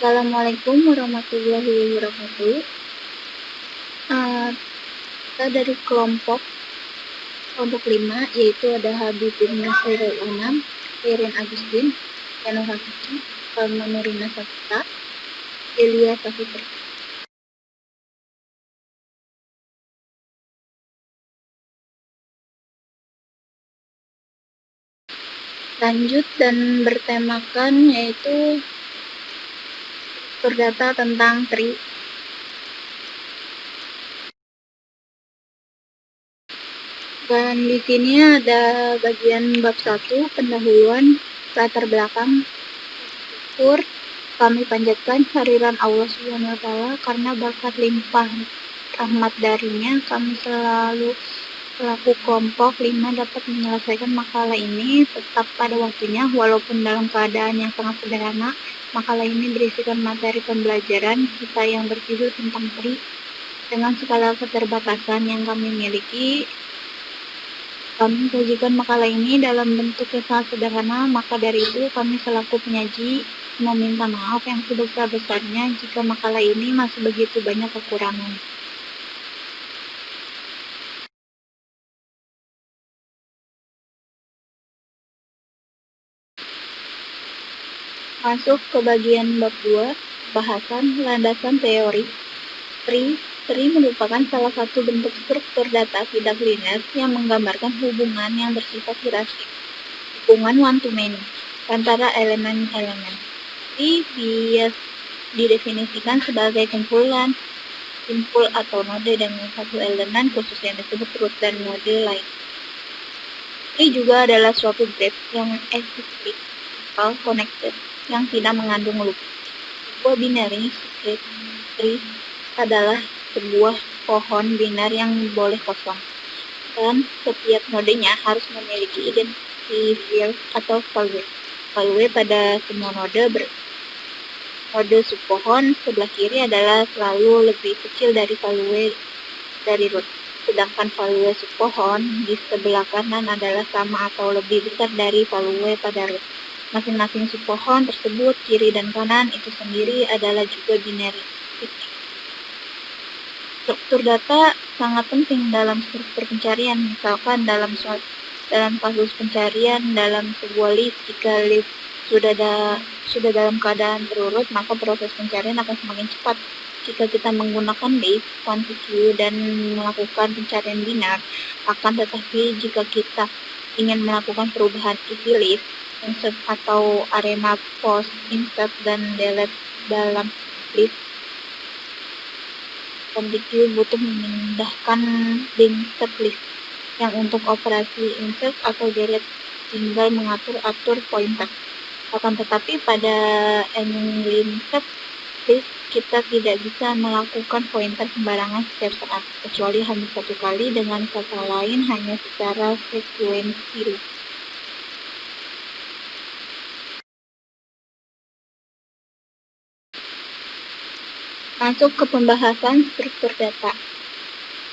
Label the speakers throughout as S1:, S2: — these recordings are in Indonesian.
S1: Assalamualaikum warahmatullahi wabarakatuh. Kita dari kelompok 5, yaitu ada Habibin Nasirul Anam, Irin Agustin, Yano Hakiki, Salma Nurina Safita, Elia Safitri. Lanjut dan bertemakan yaitu berdata tentang tri. Dan di sini ada bagian bab 1, pendahuluan, latar belakang, syukur. Kami panjatkan kehadiran Allah Subhanahu wa Ta'ala karena berkat limpah rahmat darinya kami selalu selaku kelompok 5 dapat menyelesaikan makalah ini tetap pada waktunya walaupun dalam keadaan yang sangat sederhana. Makalah ini berisikan materi pembelajaran kita yang berjudul tentang tri. Dengan segala keterbatasan yang kami miliki, kami sajikan makalah ini dalam bentuk yang sangat sederhana. Maka dari itu kami selaku penyaji meminta maaf yang sebesar-besarnya jika makalah ini masih begitu banyak kekurangan. Masuk ke bagian bab 2, bahasan landasan teori. Tri merupakan salah satu bentuk struktur data tidak linear yang menggambarkan hubungan yang bersifat hierarkik, hubungan one to many antara elemen-elemen. Tri bias didefinisikan sebagai kumpulan simpul atau node dengan satu elemen khusus yang disebut root dan node lain. Tri juga adalah suatu graph yang acyclic atau connected yang tidak mengandung loop. Sebuah binary secret tree adalah sebuah pohon biner yang boleh kosong, dan setiap nodenya harus memiliki identifier atau value. Value pada semua node node subpohon sebelah kiri adalah selalu lebih kecil dari value dari root, sedangkan value subpohon di sebelah kanan adalah sama atau lebih besar dari value pada root. Masing-masing subpohon tersebut, kiri dan kanan, itu sendiri adalah juga binary. Struktur data sangat penting dalam struktur pencarian. Misalkan dalam kasus pencarian dalam sebuah list, jika list sudah dalam keadaan terurut, maka proses pencarian akan semakin cepat. Jika kita menggunakan list, quantity, dan melakukan pencarian binar, akan tetapi jika kita ingin melakukan perubahan isi list, insert atau arena post, insert, dan delete dalam list, quantity butuh memindahkan linked list yang untuk operasi insert atau delete tinggal mengatur pointer. Akan tetapi pada linked list kita tidak bisa melakukan pointer sembarangan setiap saat, kecuali hanya satu kali dengan kata lain hanya secara sekuensial. Masuk ke pembahasan struktur data.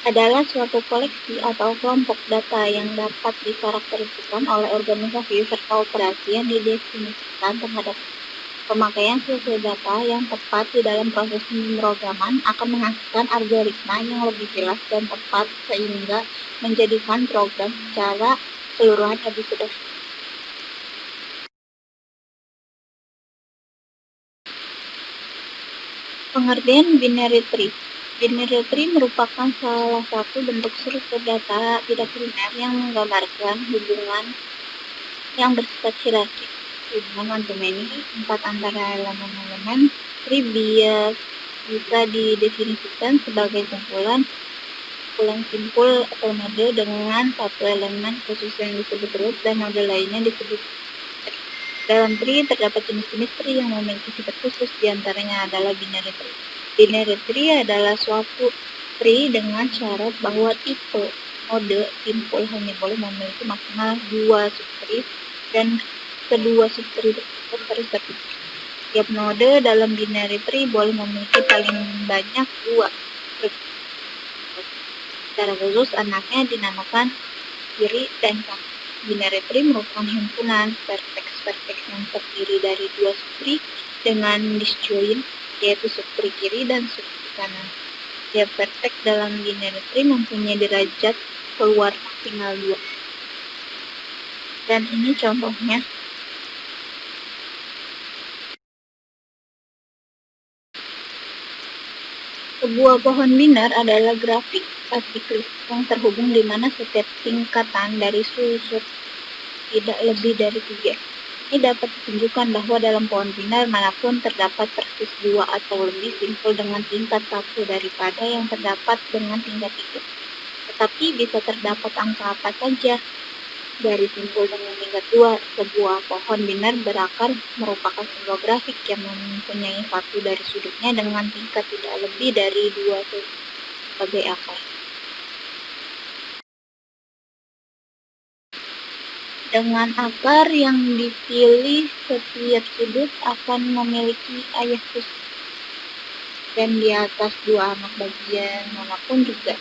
S1: Adalah suatu koleksi atau kelompok data yang dapat dikarakterisasikan oleh organisasi serta operasi yang didefinisikan terhadap pemakaian sesuai data yang tepat di dalam proses pemrograman akan menghasilkan algoritma yang lebih jelas dan tepat sehingga menjadikan program secara keseluruhan lebih sederhana. Pengertian binary tree. Binary tree merupakan salah satu bentuk struktur data tidak linear yang menggambarkan hubungan yang bersifat hierarkik, hubungan one to many, 4 antara elemen-elemen. Tree bisa didefinisikan sebagai kumpulan simpul atau node dengan satu elemen khusus yang disebut root dan node lainnya disebut. Dalam tree terdapat jenis-jenis tree yang memiliki sifat khusus, diantaranya adalah binary tree. Binary tree adalah suatu tree dengan syarat bahwa tipe node simpul hanya boleh memiliki maksimal 2 subtree dan kedua subtree tersebut harus terpisah. Tiap node dalam binary tree boleh memiliki paling banyak 2 subtree. Secara khusus anaknya dinamakan kiri dan kanan. Binary tree merupakan himpunan vertex yang terdiri dari 2 subtree dengan disjoint, yaitu subtree kiri dan subtree kanan. Tiap vertex dalam binary tree mempunyai derajat keluar maksimal 2. Dan ini contohnya. Sebuah pohon binar adalah grafik asiklik yang terhubung di mana setiap tingkatan dari susut tidak lebih dari 3. Ini dapat ditunjukkan bahwa dalam pohon binar manapun terdapat persis 2 atau lebih simpul dengan tingkat 1 daripada yang terdapat dengan tingkat 3. Tetapi bisa terdapat angka apa saja dari simpul dengan tingkat 2. Sebuah pohon binar berakar merupakan sebuah grafik yang mempunyai satu dari sudutnya dengan tingkat tidak lebih dari 2 sebagai akar. Dengan akar yang dipilih, setiap sudut akan memiliki ayah khusus. Dan di atas 2 anak bagian manapun juga.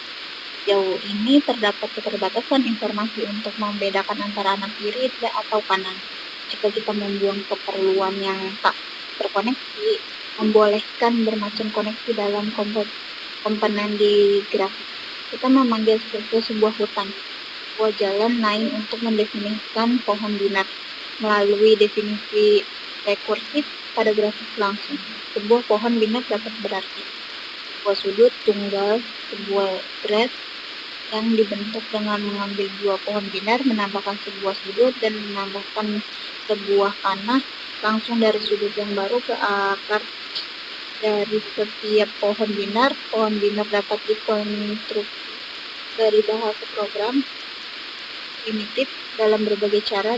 S1: Jauh ini terdapat keterbatasan informasi untuk membedakan antara anak kiri atau kanan. Jika kita membuang keperluan yang tak terkoneksi, membolehkan bermacam koneksi dalam komponen di grafik. Kita memanggil sebuah hutan, sebuah jalan lain untuk mendefinisikan pohon binar melalui definisi rekursif pada grafik langsung. Sebuah pohon binar dapat berarti sebuah sudut tunggal, sebuah grass yang dibentuk dengan mengambil 2 pohon binar, menambahkan sebuah sudut, dan menambahkan sebuah panah langsung dari sudut yang baru ke akar dari setiap pohon binar. Pohon binar dapat dikonstruksi dari bahasa program primitif dalam berbagai cara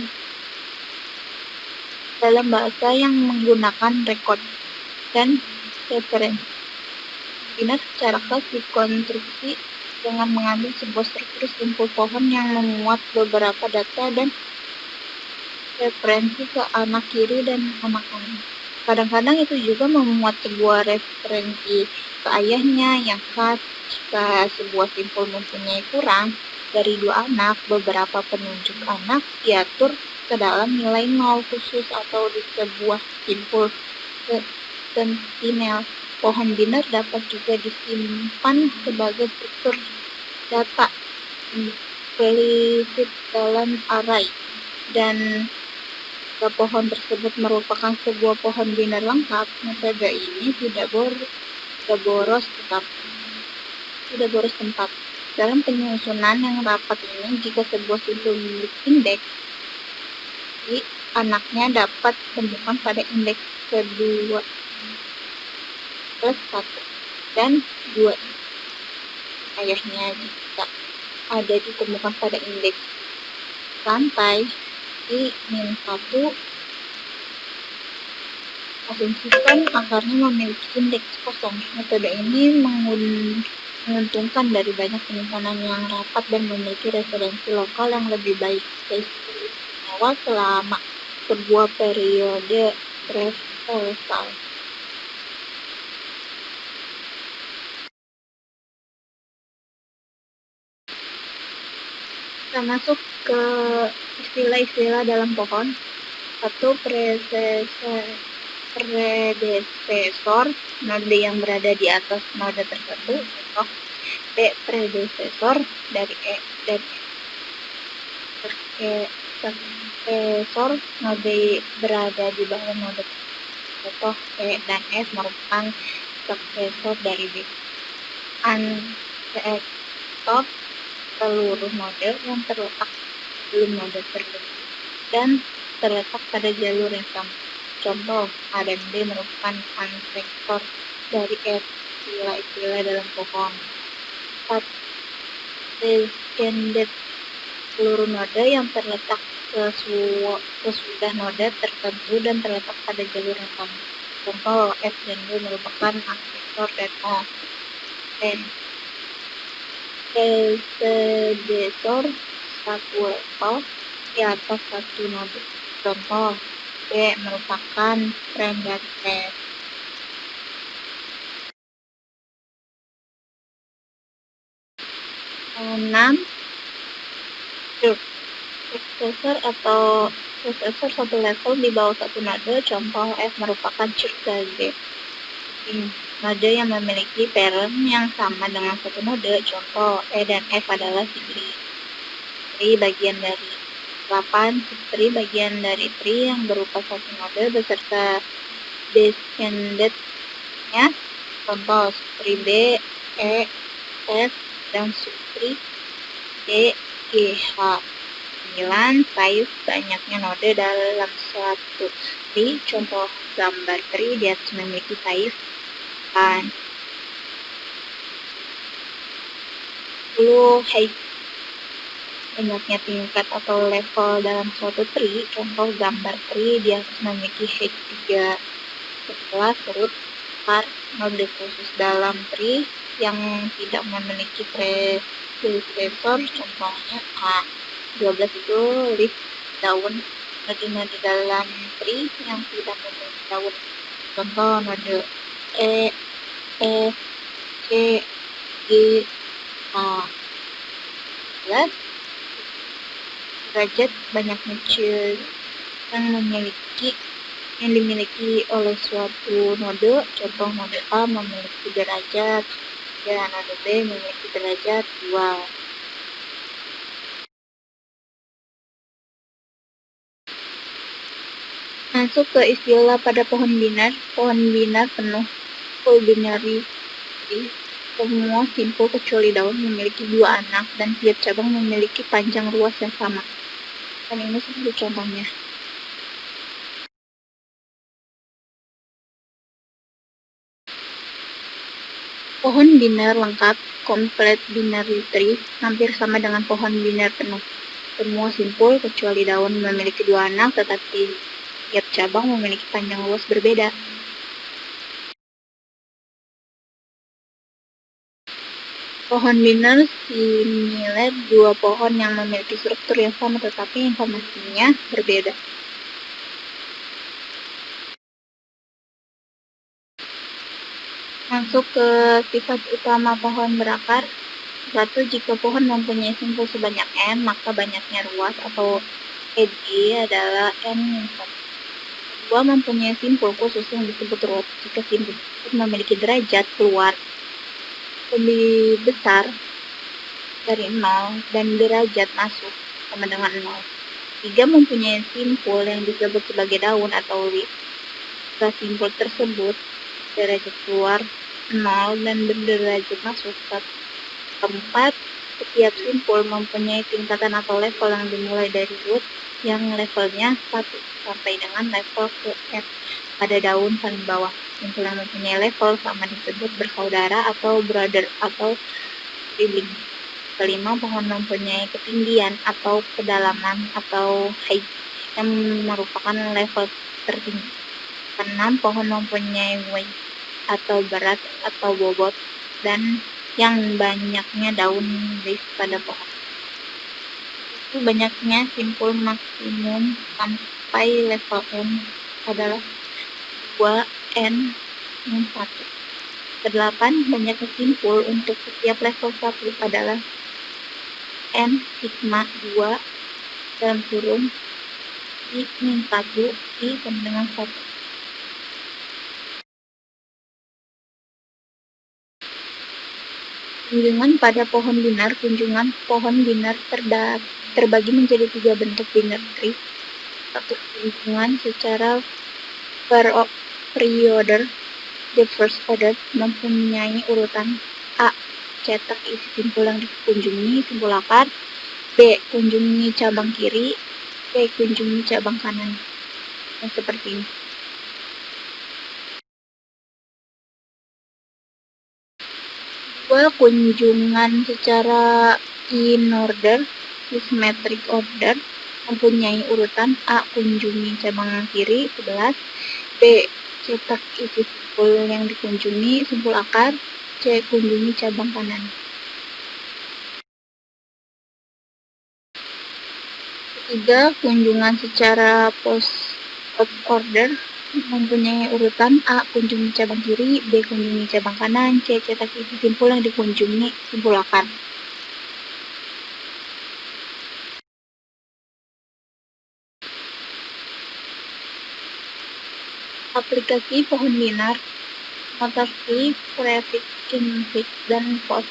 S1: dalam bahasa yang menggunakan rekod dan referensi. Binar secara khas dikonstruksi dengan mengambil sebuah struktur simpul pohon yang memuat beberapa data dan referensi ke anak kiri dan anak kanan. Kadang-kadang itu juga memuat sebuah referensi ke ayahnya yang khas. Jika sebuah simpul mempunyai kurang dari 2 anak, beberapa penunjuk anak diatur ke dalam nilai 0 khusus atau di sebuah simpul sentinel. Pohon binar dapat juga disimpan sebagai struktur data implisit dalam array, dan jika pohon tersebut merupakan sebuah pohon binar lengkap, metode ini tidak boros tempat. Dalam penyusunan yang rapat ini, jika sebuah simpul memiliki indeks, anaknya dapat ditemukan pada indeks kedua plus 1 dan 2. Ayahnya jika ada ditemukan pada indeks rantai I min 1, asumsikan akarnya memiliki indeks kosong. Metode ini menguntungkan dari banyak penyimpanan yang rapat dan memiliki referensi lokal yang lebih baik, istimewa selama sebuah periode traversal. Kita masuk ke istilah-istilah dalam pohon. 1. Predesesor, node yang berada di atas node tertentu. Contoh B. Predesesor dari E dan suksesor, node berada di bawah node tertentu. Contoh E dan F merupakan suksesor dari B. Ancestor, seluruh node yang terletak sebelum node tertentu dan terletak pada jalur yang sama. Contoh, A dan B merupakan ancestor dari F. Istilah-istilah dalam pohon. 4. Descendant, seluruh node yang terletak sesudah node tertentu dan terletak pada jalur yang sama. Contoh, F dan B merupakan ancestor dari A. Dan predecessor, satu level di atas satu node. Contoh, B merupakan predecessor. 6. Successor atau prosesor satu level di bawah satu node, contoh F merupakan chip G. Node yang memiliki parent yang sama dengan satu node, contoh E dan F adalah sibling. Tri bagian dari 8, Tri bagian dari Tri yang berupa satu node beserta descendant-nya, contoh Tri B, E, F, dan subtri D, G, H. 9. Size banyaknya node dalam suatu tree, contoh gambar tree di atas memiliki size 10. Height banyaknya tingkat atau level dalam suatu tree, contoh gambar tree di atas memiliki height 3. 11. Root par node khusus dalam tree yang tidak memiliki predecessor, contohnya A. 12 itu leaf daun, node-node dalam tree yang tidak memiliki daun, contoh node E, F, C, G, H. 11. Derajat banyaknya ciri yang dimiliki oleh suatu node, contoh node A memiliki derajat 3, node B memiliki derajat 2. Masuk ke istilah pada pohon binar. Pohon binar penuh, full binary tree. Semua simpul kecuali daun memiliki 2 anak dan tiap cabang memiliki panjang ruas yang sama. Dan ini seperti contohnya. Pohon binar lengkap, complete binary tree, hampir sama dengan pohon binar penuh. Semua simpul kecuali daun memiliki 2 anak, tetapi tiap cabang memiliki panjang luas berbeda. Pohon binar similar 2 pohon yang memiliki struktur yang sama tetapi informasinya berbeda. Masuk ke sifat utama pohon berakar. 1. Jika pohon mempunyai simpul sebanyak N, maka banyaknya ruas atau edge adalah N-1. 2. Mempunyai simpul khusus yang disebut root. Jika simpul memiliki derajat keluar lebih besar dari 0 dan derajat masuk sama dengan 0. 3. Mempunyai simpul yang disebut sebagai daun atau leaf. Jika simpul tersebut derajat keluar 0 dan derajat masuk 1. 4. Setiap simpul mempunyai tingkatan atau level yang dimulai dari root yang levelnya 1 sampai dengan level ke F pada daun paling bawah. Simpul yang mempunyai level sama disebut bersaudara atau brother atau sibling. 5. Pohon mempunyai ketinggian atau kedalaman atau height yang merupakan level tertinggi. 6. Pohon mempunyai weight atau berat atau bobot dan yang banyaknya daun leaf pada pohon. Itu banyaknya simpul maksimum sampai level N adalah 2N-1. 8. Banyaknya simpul untuk setiap level 1 adalah N sigma 2 dalam kurung I-1 I sama dengan 1. Kunjungan pada pohon binar. Kunjungan pohon binar terbagi menjadi 3 bentuk binar tree. 1. Kunjungan secara pre-order. The first order mempunyai urutan A. Cetak isi simpul yang dikunjungi, simpul akar. B. Kunjungi cabang kiri. C. Kunjungi cabang kanan. Yang seperti ini. 2. Kunjungan secara in order, symmetric order, mempunyai urutan A. Kunjungi cabang kiri 11. B. Cetak isi simpul yang dikunjungi, simpul akar. C. Kunjungi cabang kanan. 3. Kunjungan secara post order, mempunyai urutan A. Kunjungi cabang kiri, B. Kunjungi cabang kanan, C. Cetak isi simpul yang dikunjungi, simpul akar. aplikasi pohon binar, notasi, prefix, infix, dan post.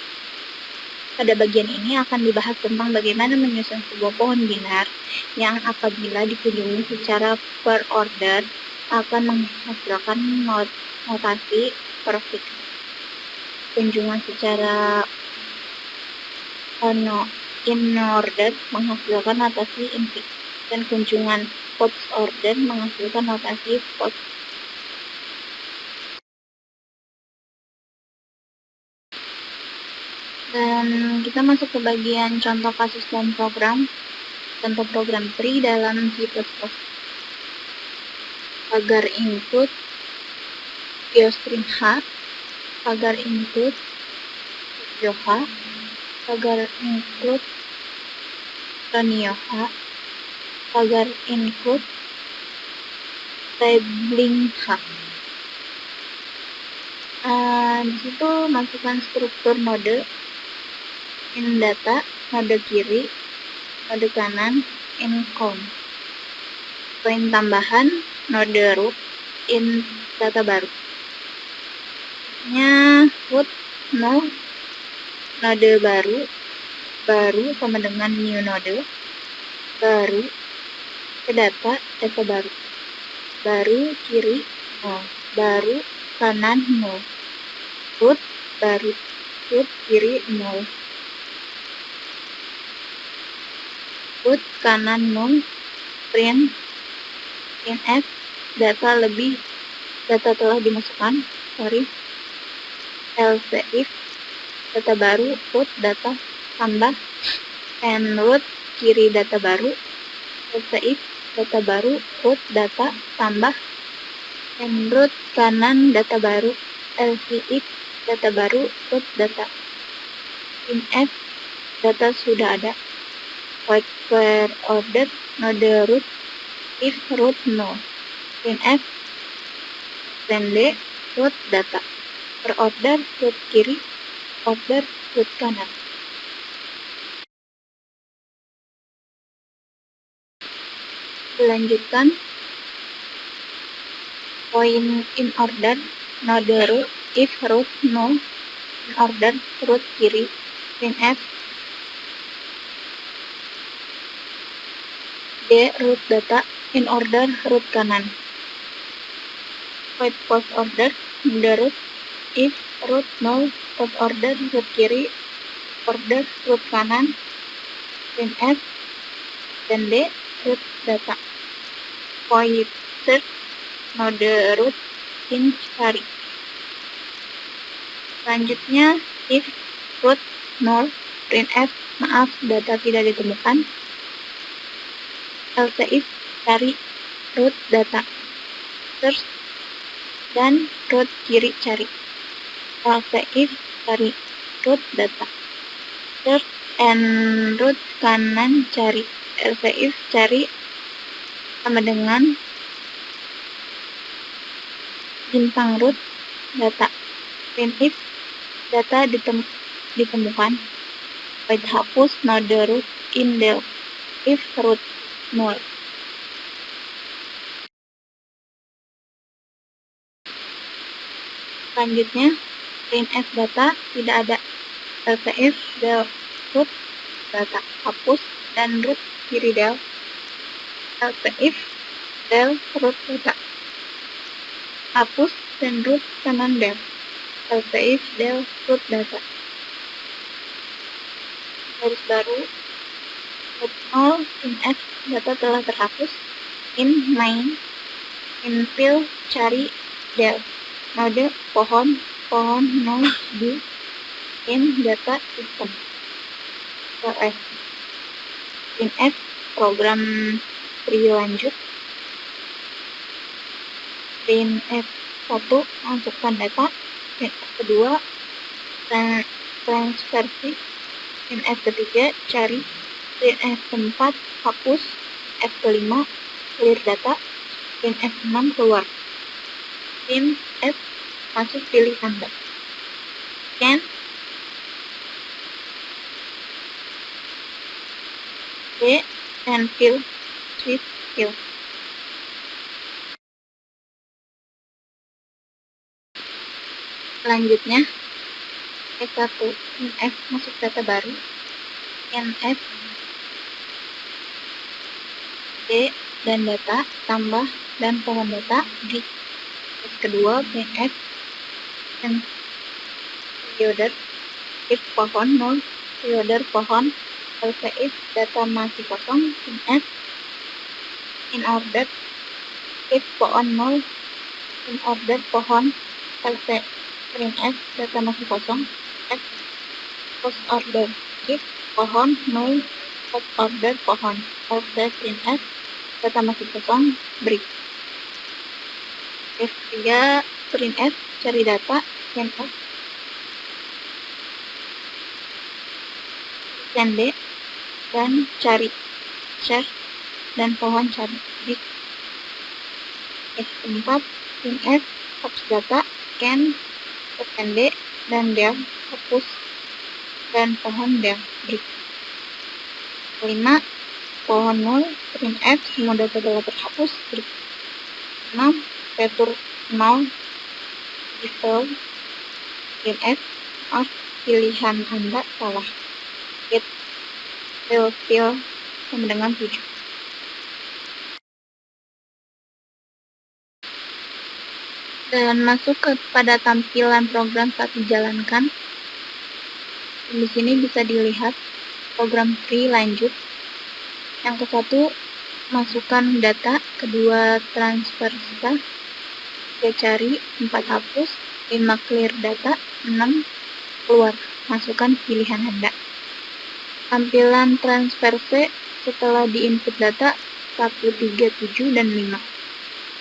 S1: Pada bagian ini akan dibahas tentang bagaimana menyusun sebuah pohon binar yang apabila dikunjungi secara per order akan menghasilkan notasi prefix. Kunjungan secara in order menghasilkan notasi infix, dan kunjungan post order menghasilkan notasi post. Dan kita masuk ke bagian contoh kasus dan program. Contoh program tree dalam C++. Pagar input geostring H, pagar input video H, pagar input Tonio H, pagar input labeling H. Di situ masukkan struktur node in data, node kiri, node kanan, in count. Poin tambahan, node root, in data baru. Root no, node baru sama dengan new node, baru ke data baru kiri no, baru kanan no, root baru, root kiri no, root kanan no, print f, data telah dimasukkan, else if, data baru, root data tambah, and root kiri data baru, else if, data baru, root data tambah, and root kanan data baru, else if, data baru, root data. In f, data sudah ada. Void per order, node root, if root no. In f, then d, root data. Per order, root kiri, order, root kanan. Dilanjutkan, point in order, node root, if root no, in order, root kiri, in f, d, root data, in order, root kanan. Void post order, node root, if root no, post order, root kiri, order, root kanan, in f, dan d, root data. Void search, node root, in cari. Selanjutnya, if root null, printf, maaf data tidak ditemukan. Else if, cari, root data, search, dan root kiri cari. Else if, cari, root data, search, and root kanan cari. Else if, cari, sama dengan bintang root data. Print if, data ditemukan. Void hapus node root in del, if root null. Selanjutnya, printf data tidak ada. Else if del root data hapus dan root kiri del. Else if del root data hapus dan root kanan del. Else if del root data. Garis baru, root null, in f, data telah terhapus, in main, in fill, cari, del, node, pohon, no, do, in data system, ls, in f, program tree lanjut, in f1, masukkan data, in f2, transversi, in f3, cari, in f4, hapus, f5, clear data, in f6, keluar. In f, masuk pilih tanda. Scan, D, and fill, switch, fill. Selanjutnya, S1 NF masuk data baru, NF D dan data tambah dan pohon data di kedua PF dan periode if pohon 0 periode pohon else if data masih kosong NF in order if pohon 0 in order pohon else printf data masih kosong f post order if pohon 0 post order pohon else printf data masih kosong break. F3 printf cari data printf send dan cari share dan pohon cari di F4 printf hapus data scan send dan dev hapus dan pohon dev break. 5 pohon 0 printf semua data telah terhapus break. 6 retur 0 default printf maaf pilihan Anda salah get fill sama dengan 7. Dan masuk kepada tampilan program saat dijalankan. Di sini bisa dilihat program free lanjut. Yang ke-1 masukkan data, kedua transfer data, 3 cari, 4 hapus, 5 clear data, 6 keluar. Masukkan pilihan Anda. Tampilan transfer C setelah diinput data 1, 3, 7, dan 5.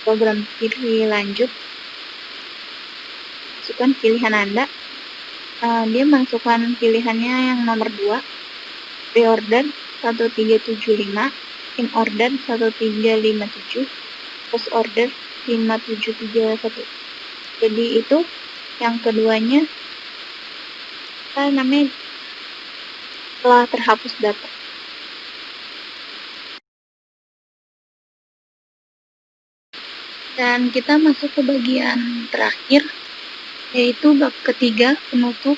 S1: Program free lanjut. Masukkan pilihan Anda. Dia masukkan pilihannya yang nomor 2. Reorder 1375, in order 1357, post order 5731. Jadi itu yang keduanya namanya telah terhapus data. Dan kita masuk ke bagian terakhir, yaitu bab ketiga, penutup.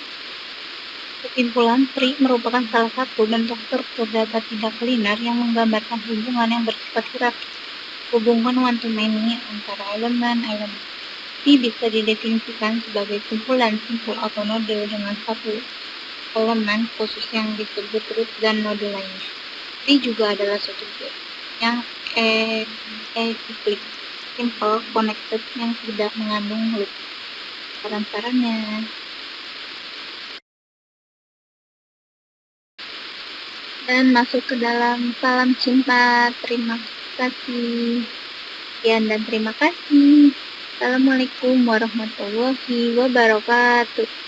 S1: Kesimpulan, free merupakan salah satu bentuk struktur data tidak linear yang menggambarkan hubungan yang bersifat hierarkis. Hubungan one-to-many antara elemen-elemen free bisa didefinisikan sebagai kumpulan simpul atau node dengan satu elemen khusus yang disebut root dan node lainnya. Free juga adalah suatu yang acyclic, simple, connected yang tidak mengandung loop. Saran-sarannya. Dan masuk ke dalam salam cinta. Terima kasih. Sekian dan terima kasih. Assalamualaikum warahmatullahi wabarakatuh.